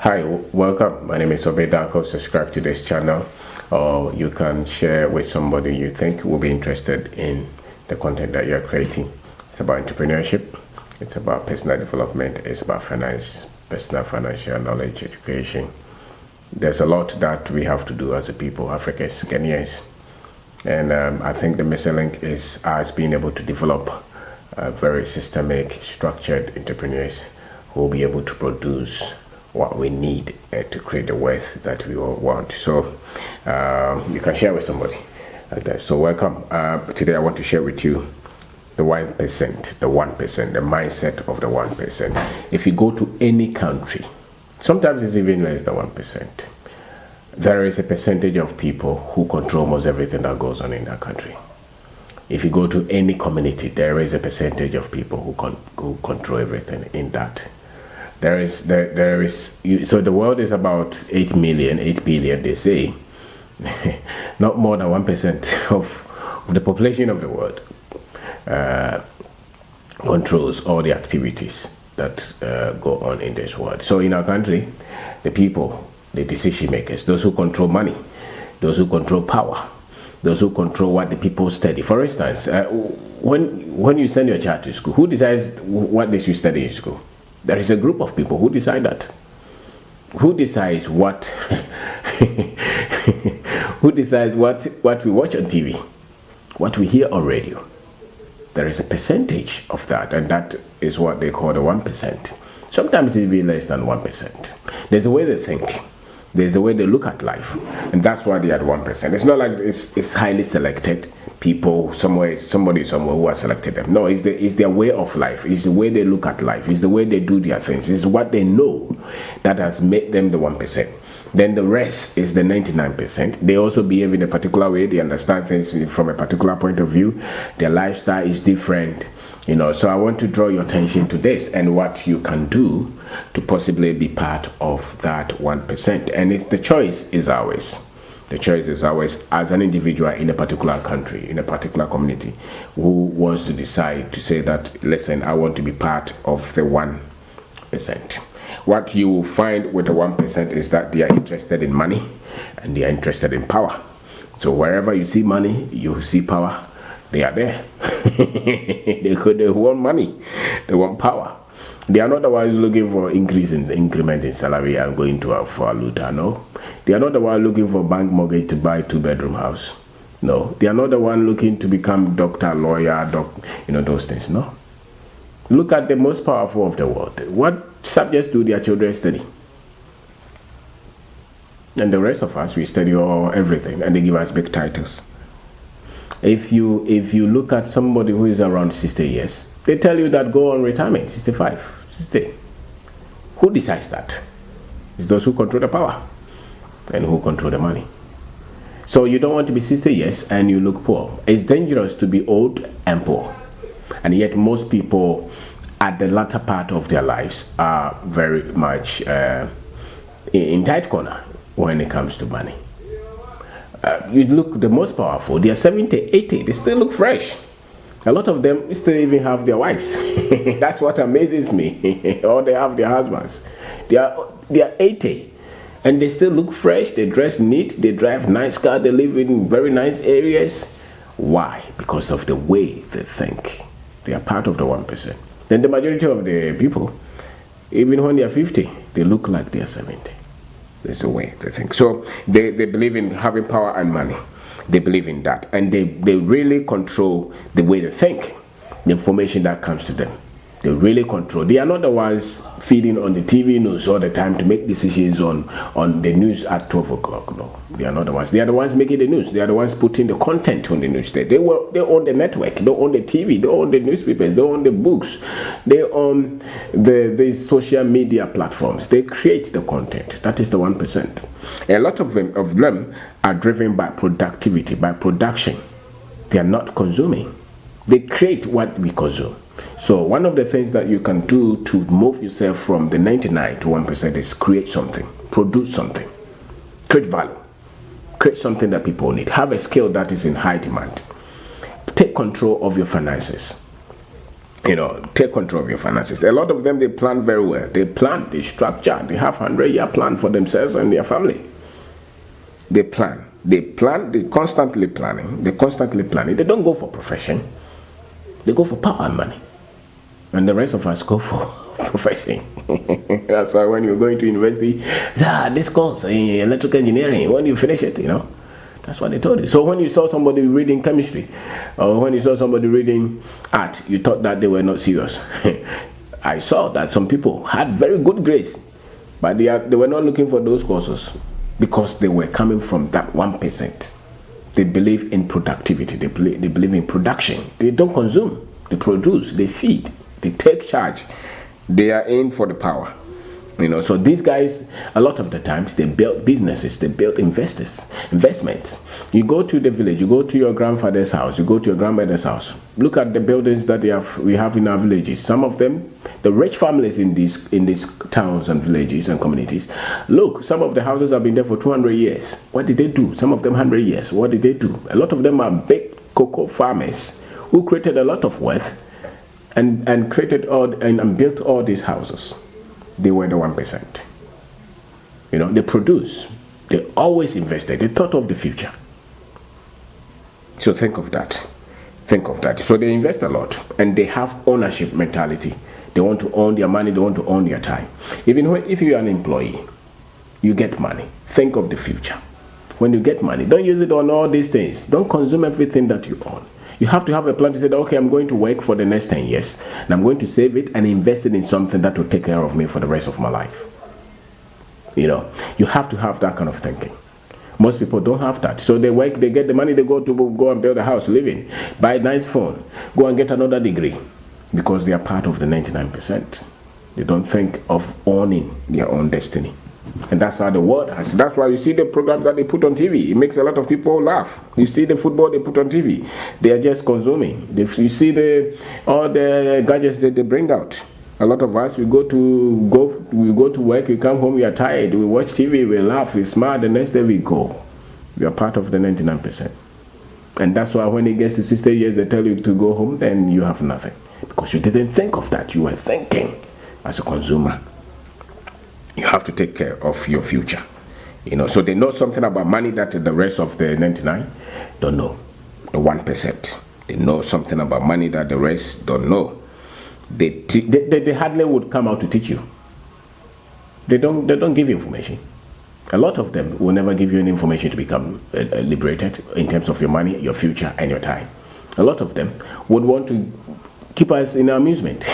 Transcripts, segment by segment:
Hi, welcome. My name is Obedanko. Subscribe to this channel, or you can share with somebody you think will be interested in the content that you're creating. It's about entrepreneurship, it's about personal development, it's about finance, personal financial knowledge, education. There's a lot that we have to do as a people, Africans, Ghanaians. And I think the missing link is us being able to develop very systemic, structured entrepreneurs who will be able to produce what we need to create the wealth that we all want. So you can share with somebody like that. So welcome. Today I want to share with you the 1%, the 1%, the mindset of the 1%. If you go to any country, sometimes it's even less than 1%. There is a percentage of people who control almost everything that goes on in that country. If you go to any community, there is a percentage of people who control everything in that. So the world is about 8 billion, they say. Not more than 1% of the population of the world controls all the activities that go on in this world. So in our country, the people, the decision makers, those who control money, those who control power, those who control what the people study. For instance, when you send your child to school, who decides what they should study in school? There is a group of people who decide that. Who decides what who decides what we watch on TV, what we hear on radio? There is a percentage of that, and that is what they call the 1%. Sometimes it's even less than 1%. There's a way they think. There's a way they look at life, and that's why they are 1%. It's not like it's highly selected people somebody somewhere who has selected them. No, it's their way of life. It's the way they look at life. It's the way they do their things. It's what they know that has made them the 1%. Then the rest is the 99%. They also behave in a particular way. They understand things from a particular point of view. Their lifestyle is different. So I want to draw your attention to this and what you can do to possibly be part of that 1%. And the choice is ours. The choice is ours as an individual in a particular country, in a particular community, who wants to decide to say that, listen, I want to be part of the 1%. What you will find with the 1% is that they are interested in money and they are interested in power. So wherever you see money, you see power. They are there. They want money. They want power. They are not the ones looking for increment in salary and going for a looter. No. They are not the ones looking for bank mortgage to buy 2-bedroom house. No. They are not the one looking to become doctor, lawyer, those things. No. Look at the most powerful of the world. What subjects do their children study? And the rest of us, we study everything, and they give us big titles. If you look at somebody who is around 60 years, they tell you that go on retirement, 65, 60. Who decides that? It's those who control the power and who control the money. So you don't want to be 60 years and you look poor. It's dangerous to be old and poor. And yet most people at the latter part of their lives are very much in tight corner when it comes to money. You look the most powerful, they are 70, 80, they still look fresh. A lot of them still even have their wives. That's what amazes me. Or they have their husbands. They are 80 and they still look fresh, they dress neat, they drive nice cars, they live in very nice areas. Why? Because of the way they think. They are part of the 1%. Then the majority of the people, even when they are 50, they look like they are 70. There's a way they think. So they believe in having power and money. They believe in that. And they really control the way they think, the information that comes to them. They really control. They are not the ones feeding on the TV news all the time to make decisions on the news at 12 o'clock. No, they are not the ones. They are the ones making the news. They are the ones putting the content on the news. They own the network. They own the TV. They own the newspapers. They own the books. They own the social media platforms. They create the content. That is the 1%. A lot of them are driven by productivity, by production. They are not consuming. They create what we consume. So one of the things that you can do to move yourself from the 99 to 1% is create something, produce something, create value, create something that people need, have a skill that is in high demand, take control of your finances. take control of your finances. A lot of them, they plan very well. They plan, they structure, they have 100-year plan for themselves and their family. They plan, they're constantly planning, They don't go for profession, they go for power and money. And the rest of us go for profession. That's why when you're going to university, this course, electrical engineering, when you finish it, that's what they told you. So when you saw somebody reading chemistry, or when you saw somebody reading art, you thought that they were not serious. I saw that some people had very good grades, but they were not looking for those courses because they were coming from that 1%. They believe in productivity. They believe in production. They don't consume. They produce. They feed. They take charge. They are in for the power. So these guys, a lot of the times, they build businesses, they build investments. You go to the village, you go to your grandfather's house, you go to your grandmother's house. Look at the buildings that we have in our villages. Some of them, the rich families in these towns and villages and communities. Look, some of the houses have been there for 200 years. What did they do? Some of them 100 years. What did they do? A lot of them are big cocoa farmers who created a lot of wealth and created and built all these houses. They were the 1%. They produce. They always invested. They thought of the future. So think of that. So they invest a lot, and they have ownership mentality. They want to own their money. They want to own their time. Even if you're an employee, you get money. Think of the future. When you get money, don't use it on all these things. Don't consume everything that you own. You have to have a plan to say, okay, I'm going to work for the next 10 years, and I'm going to save it and invest it in something that will take care of me for the rest of my life. You have to have that kind of thinking. Most people don't have that. So they work, they get the money, they go and build a house, live in, buy a nice phone, go and get another degree, because they are part of the 99%. They don't think of owning their own destiny. And that's how the world has. That's why you see the programs that they put on TV. It makes a lot of people laugh. You see the football they put on TV. They are just consuming. You see all the gadgets that they bring out. A lot of us, we go to work, we come home, we are tired, we watch TV, we laugh, we smile, the next day we go. We are part of the 99%. And that's why when it gets to 60 years, they tell you to go home, then you have nothing. Because you didn't think of that. You were thinking as a consumer. You have to take care of your future. So they know something about money that the rest of the 99 don't know. The 1%. They know something about money that the rest don't know. They hardly would come out to teach you. They don't give you information. A lot of them will never give you any information to become liberated in terms of your money, your future, and your time. A lot of them would want to keep us in amusement.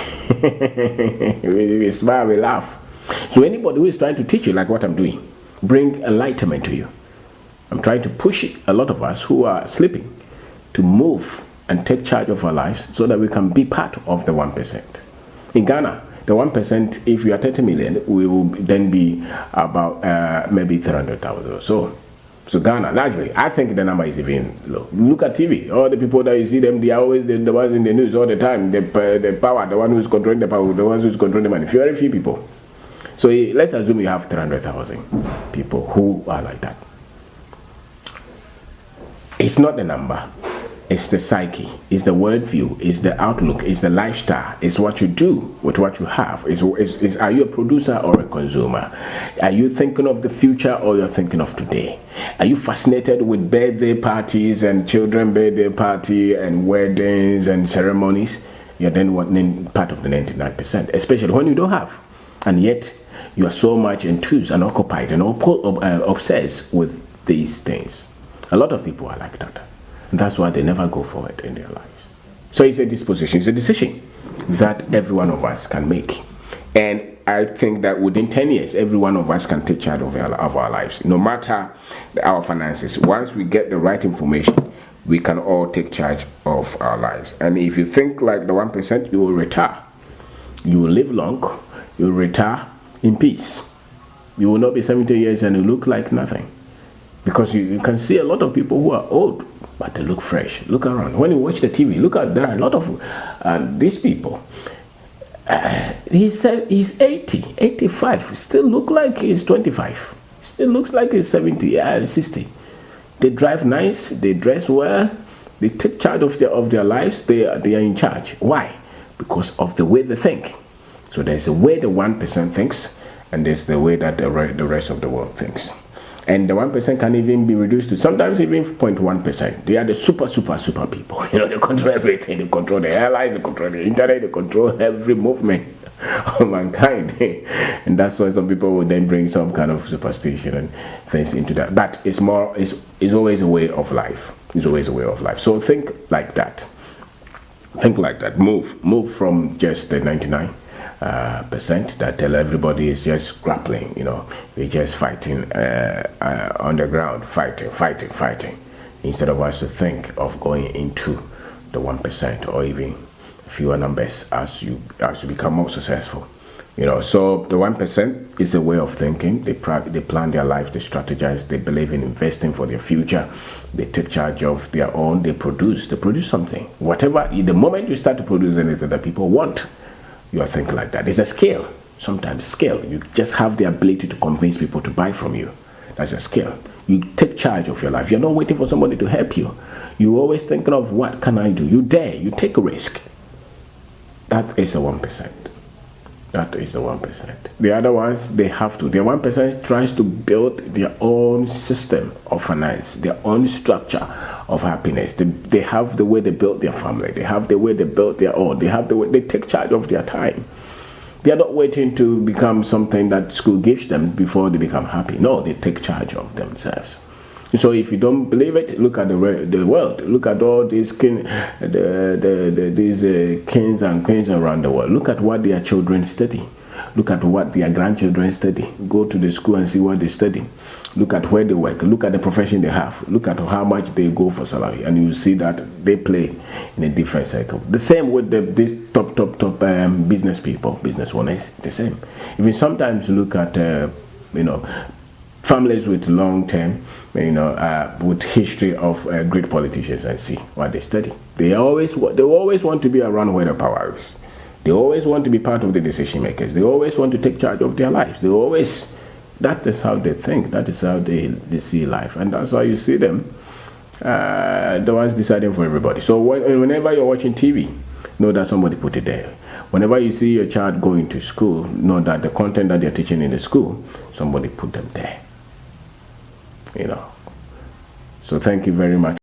We smile, we laugh. So anybody who is trying to teach you, like what I'm doing, bring enlightenment to you. I'm trying to push a lot of us who are sleeping to move and take charge of our lives so that we can be part of the 1%. In Ghana, the 1%, if you are 30 million, we will then be about maybe 300,000 or so. So Ghana, largely, I think the number is even low. Look at TV. All the people that you see them, they are always the ones in the news all the time. The power, the one who's controlling the power, the ones who's controlling the money. Very few people. So let's assume you have 300,000 people who are like that. It's not the number. It's the psyche, it's the worldview, it's the outlook, it's the lifestyle, it's what you do with what you have. Are you a producer or a consumer? Are you thinking of the future or you're thinking of today? Are you fascinated with birthday parties and children birthday party and weddings and ceremonies? You're then part of the 99%, especially when you don't have. And yet, you are so much enthused and occupied and obsessed with these things. A lot of people are like that. That's why they never go forward in their lives. So it's a disposition, it's a decision that every one of us can make. And I think that within 10 years, every one of us can take charge of our lives, no matter our finances. Once we get the right information, we can all take charge of our lives. And if you think like the 1%, you will retire. You will live long, you will retire in peace. You will not be 70 years and you look like nothing. Because you can see a lot of people who are old, but they look fresh. Look around. When you watch the TV, there are a lot of these people. He's 80, 85. Still look like he's 25. Still looks like he's 70, 60. They drive nice. They dress well. They take charge of their lives. They are in charge. Why? because of the way they think. So there's a way the 1% thinks, and there's the way that the rest of the world thinks. And the 1% can even be reduced to sometimes even 0.1%. They are the super people. They control everything. They control the airlines, they control the internet, they control every movement of mankind. And that's why some people would then bring some kind of superstition and things into that. But it's always a way of life. It's always a way of life. So think like that. Think like that. Move from just the 99% that tell everybody is just grappling. We're just fighting on the ground, fighting. Instead of us to think of going into the 1% or even fewer numbers as you become more successful. So the 1% is a way of thinking. They plan their life, they strategize, they believe in investing for their future, they take charge of their own, they produce something. Whatever, the moment you start to produce anything that people want, you are thinking like that. It's a skill. Sometimes skill. You just have the ability to convince people to buy from you. That's a skill. You take charge of your life. You're not waiting for somebody to help you. You're always thinking of what can I do. You dare. You take a risk. That is the 1%. That is the 1%. The other ones, they have to. The 1% tries to build their own system of finance, their own structure of happiness. They have the way they build their family. They have the way they build their own. They have the way they take charge of their time. They are not waiting to become something that school gives them before they become happy. No, they take charge of themselves. So if you don't believe it, look at the world. Look at all these kings and queens around the world. Look at what their children study. Look at what their grandchildren study. Go to the school and see what they study. Look at where they work. Look at the profession they have. Look at how much they go for salary, and you see that they play in a different cycle. The same with these top business people, business owners. The same. Even sometimes look at families with long-term, with history of great politicians and see what they study. They always want to be around where the power is. They always want to be part of the decision makers. They always want to take charge of their lives. That is how they think. That is how they see life. And that's why you see them, the ones deciding for everybody. So whenever you're watching TV, know that somebody put it there. Whenever you see your child going to school, know that the content that they're teaching in the school, somebody put them there. So thank you very much.